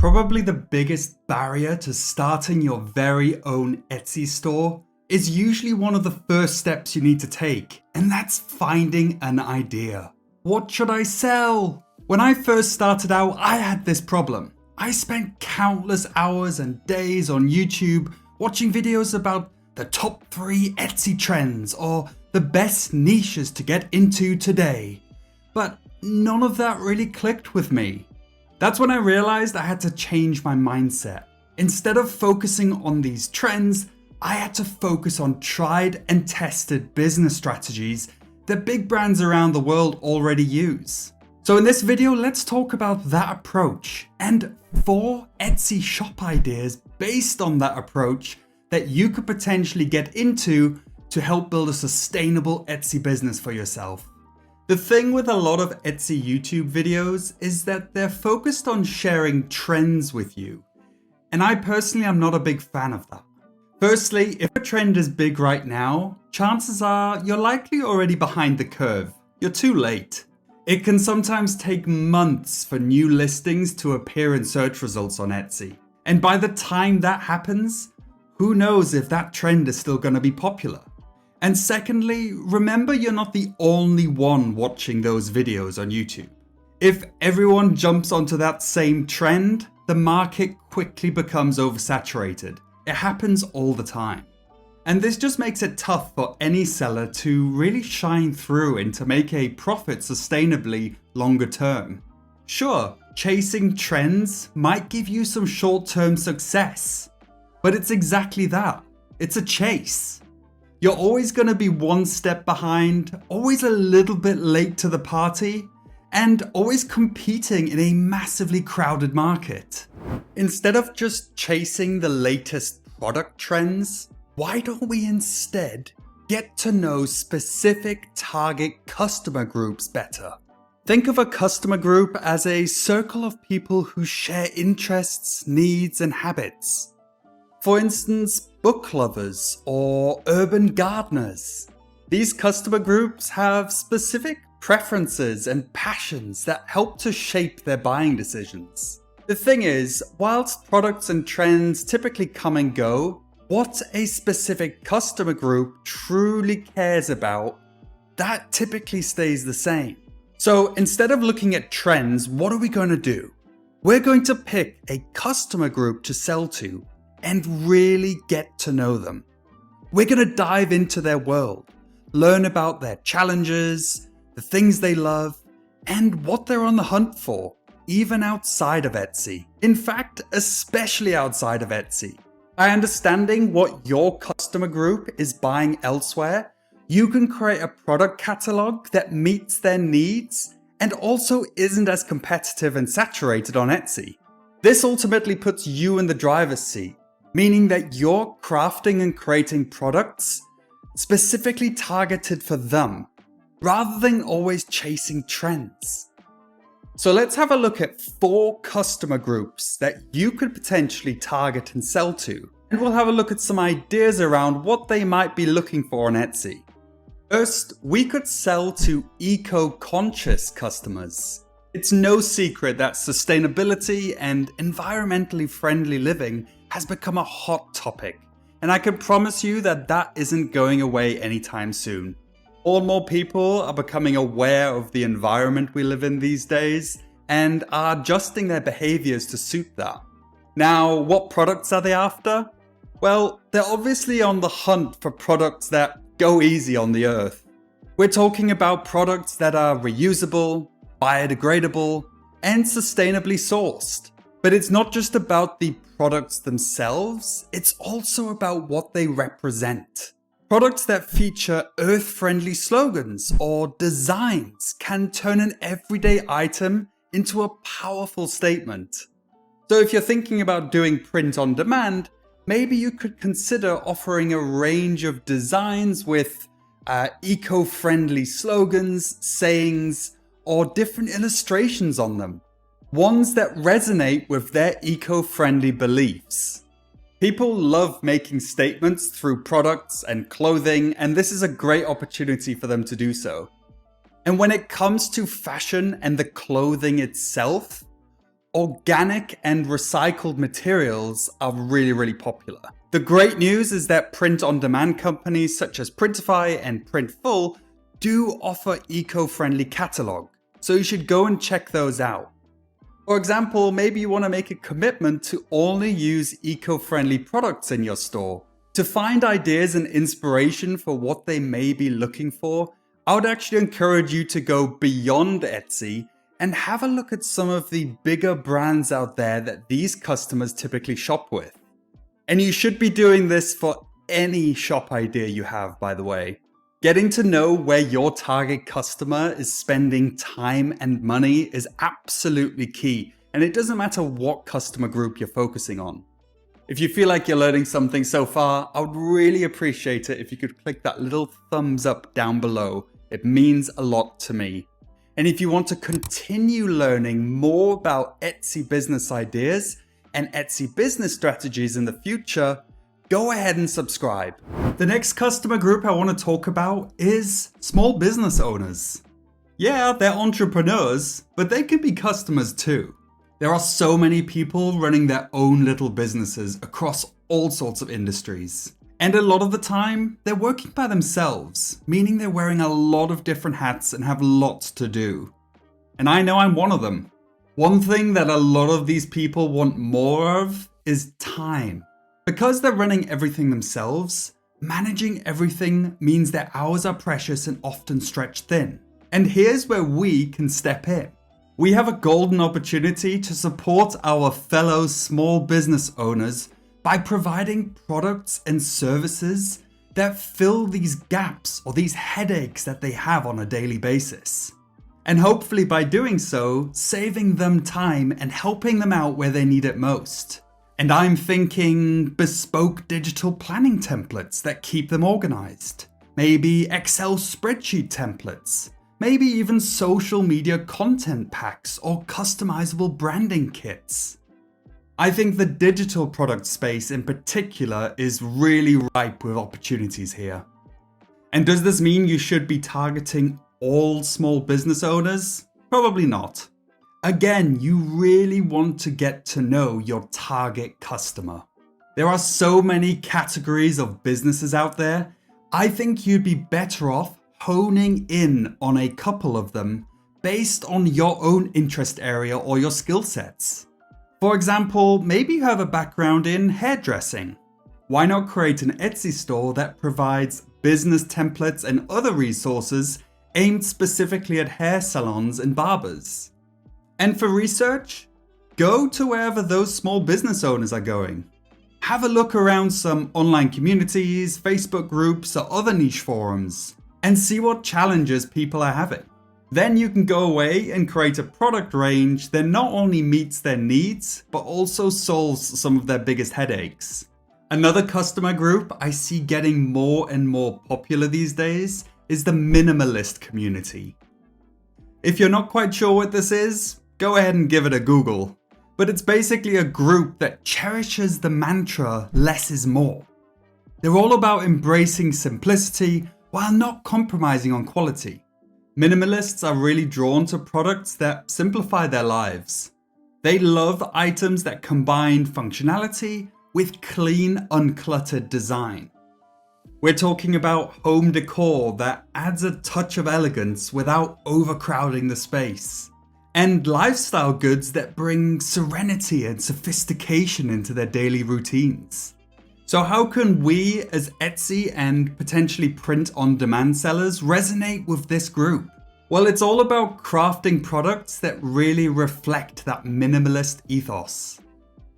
Probably the biggest barrier to starting your very own Etsy store is usually one of the first steps you need to take, and that's finding an idea. What should I sell? When I first started out, I had this problem. I spent countless hours and days on YouTube watching videos about the top 3 Etsy trends or the best niches to get into today. But none of that really clicked with me. That's when I realized I had to change my mindset. Instead of focusing on these trends, I had to focus on tried and tested business strategies that big brands around the world already use. So in this video, let's talk about that approach and 4 Etsy shop ideas based on that approach that you could potentially get into to help build a sustainable Etsy business for yourself. The thing with a lot of Etsy YouTube videos is that they're focused on sharing trends with you. And I personally am not a big fan of that. Firstly, if a trend is big right now, chances are you're likely already behind the curve. You're too late. It can sometimes take months for new listings to appear in search results on Etsy. And by the time that happens, who knows if that trend is still going to be popular. And secondly, remember you're not the only one watching those videos on YouTube. If everyone jumps onto that same trend, the market quickly becomes oversaturated. It happens all the time. And this just makes it tough for any seller to really shine through and to make a profit sustainably longer term. Sure, chasing trends might give you some short-term success, but it's exactly that. It's a chase. You're always going to be one step behind, always a little bit late to the party, and always competing in a massively crowded market. Instead of just chasing the latest product trends, why don't we instead get to know specific target customer groups better? Think of a customer group as a circle of people who share interests, needs, and habits. For instance, book lovers or urban gardeners. These customer groups have specific preferences and passions that help to shape their buying decisions. The thing is, whilst products and trends typically come and go, what a specific customer group truly cares about, that typically stays the same. So instead of looking at trends, what are we going to do? We're going to pick a customer group to sell to and really get to know them. We're going to dive into their world, learn about their challenges, the things they love, and what they're on the hunt for, even outside of Etsy. In fact, especially outside of Etsy. By understanding what your customer group is buying elsewhere, you can create a product catalog that meets their needs and also isn't as competitive and saturated on Etsy. This ultimately puts you in the driver's seat, meaning that you're crafting and creating products specifically targeted for them, rather than always chasing trends. So let's have a look at 4 customer groups that you could potentially target and sell to, and we'll have a look at some ideas around what they might be looking for on Etsy. First, we could sell to eco-conscious customers. It's no secret that sustainability and environmentally friendly living has become a hot topic, and I can promise you that that isn't going away anytime soon. More and more people are becoming aware of the environment we live in these days and are adjusting their behaviors to suit that. Now, what products are they after? Well, they're obviously on the hunt for products that go easy on the earth. We're talking about products that are reusable, biodegradable, and sustainably sourced. But it's not just about the products themselves, it's also about what they represent. Products that feature earth-friendly slogans or designs can turn an everyday item into a powerful statement. So if you're thinking about doing print on demand, maybe you could consider offering a range of designs with eco-friendly slogans, sayings, or different illustrations on them. Ones that resonate with their eco-friendly beliefs. People love making statements through products and clothing, and this is a great opportunity for them to do so. And when it comes to fashion and the clothing itself, Organic and recycled materials are really popular. The great news is that print-on-demand companies such as Printify and Printful do offer eco-friendly catalog, so you should go and check those out. For example, maybe you want to make a commitment to only use eco-friendly products in your store. To find ideas and inspiration for what they may be looking for, I would actually encourage you to go beyond Etsy and have a look at some of the bigger brands out there that these customers typically shop with. And you should be doing this for any shop idea you have, by the way. Getting to know where your target customer is spending time and money is absolutely key, and it doesn't matter what customer group you're focusing on. If you feel like you're learning something so far, I would really appreciate it if you could click that little thumbs up down below. It means a lot to me. And if you want to continue learning more about Etsy business ideas and Etsy business strategies in the future, go ahead and subscribe. The next customer group I want to talk about is small business owners. Yeah, they're entrepreneurs, but they can be customers too. There are so many people running their own little businesses across all sorts of industries. And a lot of the time, they're working by themselves, meaning they're wearing a lot of different hats and have lots to do. And I know I'm one of them. One thing that a lot of these people want more of is time. Because they're running everything themselves, managing everything means their hours are precious and often stretched thin. And here's where we can step in. We have a golden opportunity to support our fellow small business owners by providing products and services that fill these gaps or these headaches that they have on a daily basis. And hopefully by doing so, saving them time and helping them out where they need it most. And I'm thinking bespoke digital planning templates that keep them organized. Maybe Excel spreadsheet templates. Maybe even social media content packs or customizable branding kits. I think the digital product space in particular is really ripe with opportunities here. And does this mean you should be targeting all small business owners? Probably not. Again, you really want to get to know your target customer. There are so many categories of businesses out there. I think you'd be better off honing in on a couple of them based on your own interest area or your skill sets. For example, maybe you have a background in hairdressing. Why not create an Etsy store that provides business templates and other resources aimed specifically at hair salons and barbers? And for research, go to wherever those small business owners are going. Have a look around some online communities, Facebook groups, or other niche forums, and see what challenges people are having. Then you can go away and create a product range that not only meets their needs, but also solves some of their biggest headaches. Another customer group I see getting more and more popular these days is the minimalist community. If you're not quite sure what this is, go ahead and give it a Google. But it's basically a group that cherishes the mantra, less is more. They're all about embracing simplicity while not compromising on quality. Minimalists are really drawn to products that simplify their lives. They love items that combine functionality with clean, uncluttered design. We're talking about home decor that adds a touch of elegance without overcrowding the space. And lifestyle goods that bring serenity and sophistication into their daily routines. So how can we as Etsy and potentially print-on-demand sellers resonate with this group? Well, it's all about crafting products that really reflect that minimalist ethos.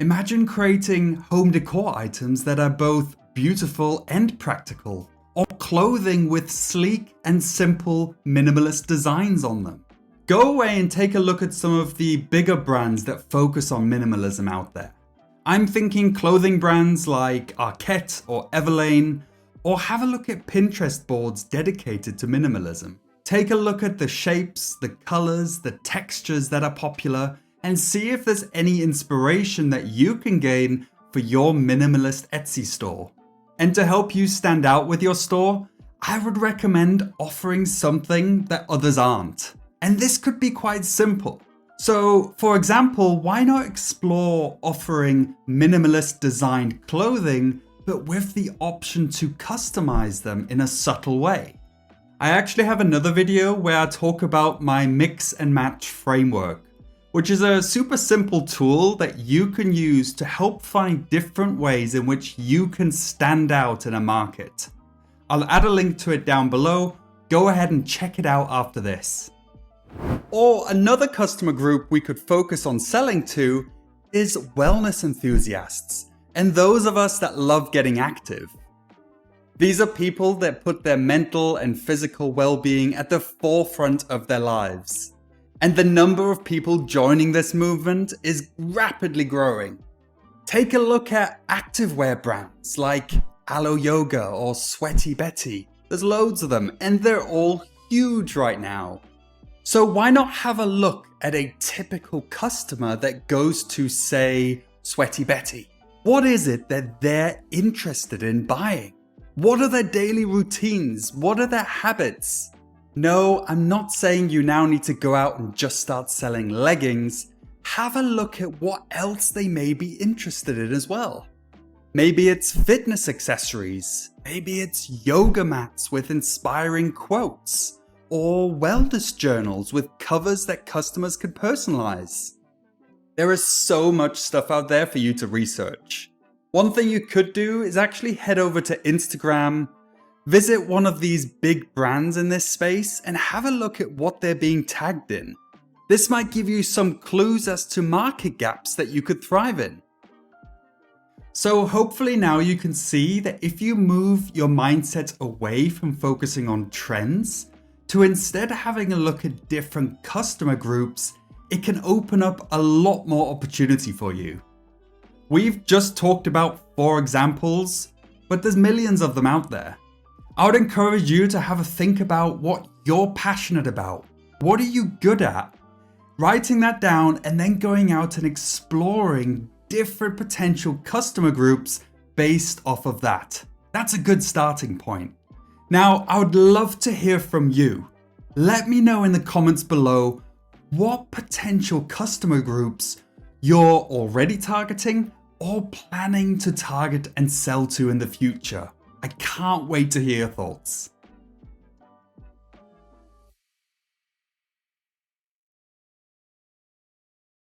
Imagine creating home decor items that are both beautiful and practical, or clothing with sleek and simple minimalist designs on them. Go away and take a look at some of the bigger brands that focus on minimalism out there. I'm thinking clothing brands like Arket or Everlane, or have a look at Pinterest boards dedicated to minimalism. Take a look at the shapes, the colors, the textures that are popular, and see if there's any inspiration that you can gain for your minimalist Etsy store. And to help you stand out with your store, I would recommend offering something that others aren't. And this could be quite simple. So, for example, why not explore offering minimalist designed clothing, but with the option to customize them in a subtle way? I actually have another video where I talk about my mix and match framework, which is a super simple tool that you can use to help find different ways in which you can stand out in a market. I'll add a link to it down below. Go ahead and check it out after this. Or another customer group we could focus on selling to is wellness enthusiasts and those of us that love getting active. These are people that put their mental and physical well-being at the forefront of their lives. And the number of people joining this movement is rapidly growing. Take a look at activewear brands like Alo Yoga or Sweaty Betty. There's loads of them and they're all huge right now. So why not have a look at a typical customer that goes to, say, Sweaty Betty? What is it that they're interested in buying? What are their daily routines? What are their habits? No, I'm not saying you now need to go out and just start selling leggings. Have a look at what else they may be interested in as well. Maybe it's fitness accessories. Maybe it's yoga mats with inspiring quotes. Or wellness journals with covers that customers could personalize. There is so much stuff out there for you to research. One thing you could do is actually head over to Instagram, visit one of these big brands in this space and have a look at what they're being tagged in. This might give you some clues as to market gaps that you could thrive in. So hopefully now you can see that if you move your mindset away from focusing on trends to instead having a look at different customer groups, it can open up a lot more opportunity for you. We've just talked about 4 examples, but there's millions of them out there. I would encourage you to have a think about what you're passionate about. What are you good at? Writing that down and then going out and exploring different potential customer groups based off of that. That's a good starting point. Now, I would love to hear from you. Let me know in the comments below what potential customer groups you're already targeting or planning to target and sell to in the future. I can't wait to hear your thoughts.